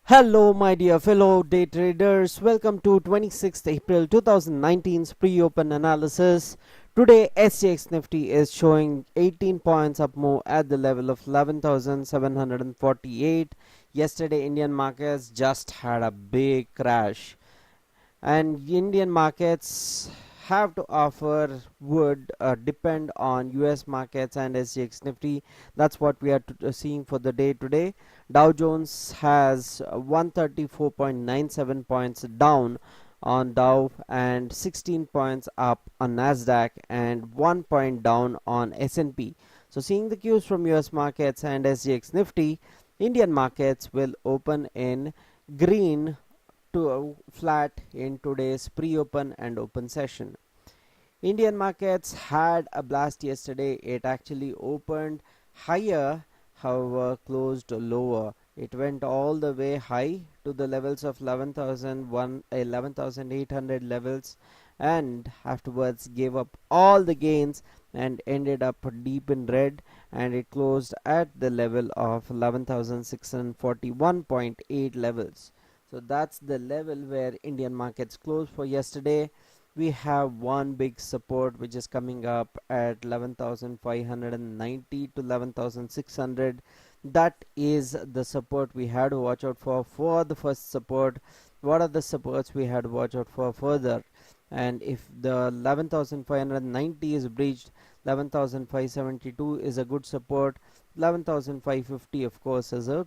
Hello, my dear fellow day traders. Welcome to 26th April 2019's pre-open analysis. Today, SGX Nifty is showing 18 points up more at the level of 11,748. Yesterday, Indian markets just had a big crash, and Indian markets have to offer would depend on US markets and SGX Nifty. That's what we are seeing for the day today. Dow Jones has 134.97 points down on Dow and 16 points up on Nasdaq and 1 point down on S&P. So seeing the cues from US markets and SGX Nifty, Indian markets will open in green to flat in today's pre-open and open session. Indian markets had a blast yesterday. It actually opened higher, however closed lower. It went all the way high to the levels of 11,800 levels, and afterwards gave up all the gains and ended up deep in red, and it closed at the level of 11,641.8 levels. So that's the level where Indian markets closed for yesterday. We have one big support which is coming up at 11,590 to 11,600. That is the support we had to watch out for the first support. What are the supports we had to watch out for further? And if the 11,590 is breached, 11,572 is a good support. 11,550 of course is a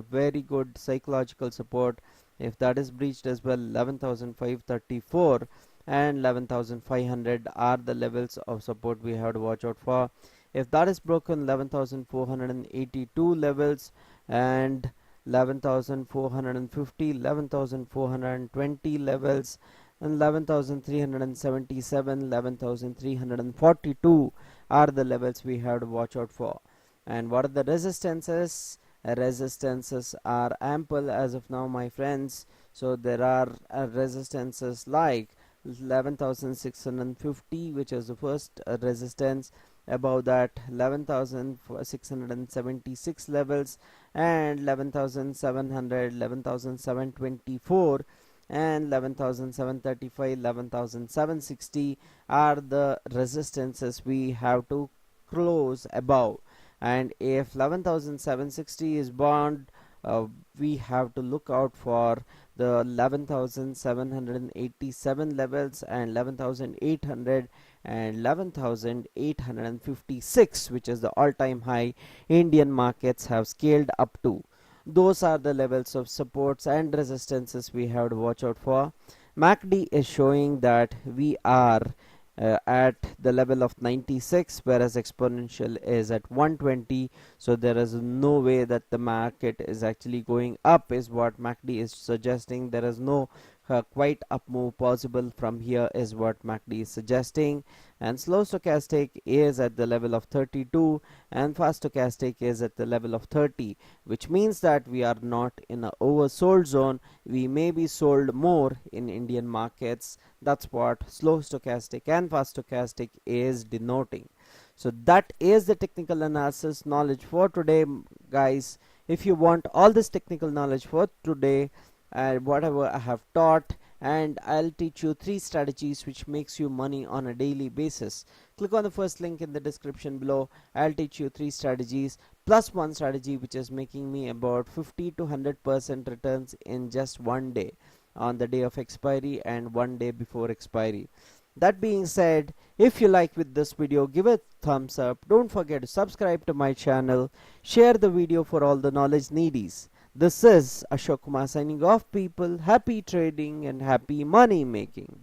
very good psychological support. If that is breached as well, 11,534 and 11,500 are the levels of support we have to watch out for. If that is broken, 11,482 levels and 11,450, 11,420 levels, and 11,377, 11,342 are the levels we have to watch out for. And what are the resistances? Resistances are ample as of now, my friends. So there are resistances like 11,650, which is the first resistance. Above that, 11,676 levels and 11,700, 11,724 and 11,735, 11,760 are the resistances we have to close above. And if 11,760 is bound, we have to look out for the 11,787 levels and 11,800 and 11,856, which is the all-time high Indian markets have scaled up to. Those are the levels of supports and resistances we have to watch out for. MACD is showing that we are at the level of 96, whereas exponential is at 120. So there is no way that the market is actually going up, is what MACD is suggesting. There is no quite up move possible from here, is what MACD is suggesting. And slow stochastic is at the level of 32 and fast stochastic is at the level of 30, which means that we are not in a oversold zone. We may be sold more in Indian markets. That's what slow stochastic and fast stochastic is denoting. So that is the technical analysis knowledge for today, guys. If you want all this technical knowledge for today and whatever I have taught, and I'll teach you 3 strategies which makes you money on a daily basis. Click on the first link in the description below. I'll teach you 3 strategies plus 1 strategy which is making me about 50 to 100% returns in just one day, on the day of expiry and one day before expiry. That being said, if you like with this video, give it a thumbs up. Don't forget to subscribe to my channel. Share the video for all the knowledge needies. This is Ashok Kumar signing off, people. Happy trading and happy money making.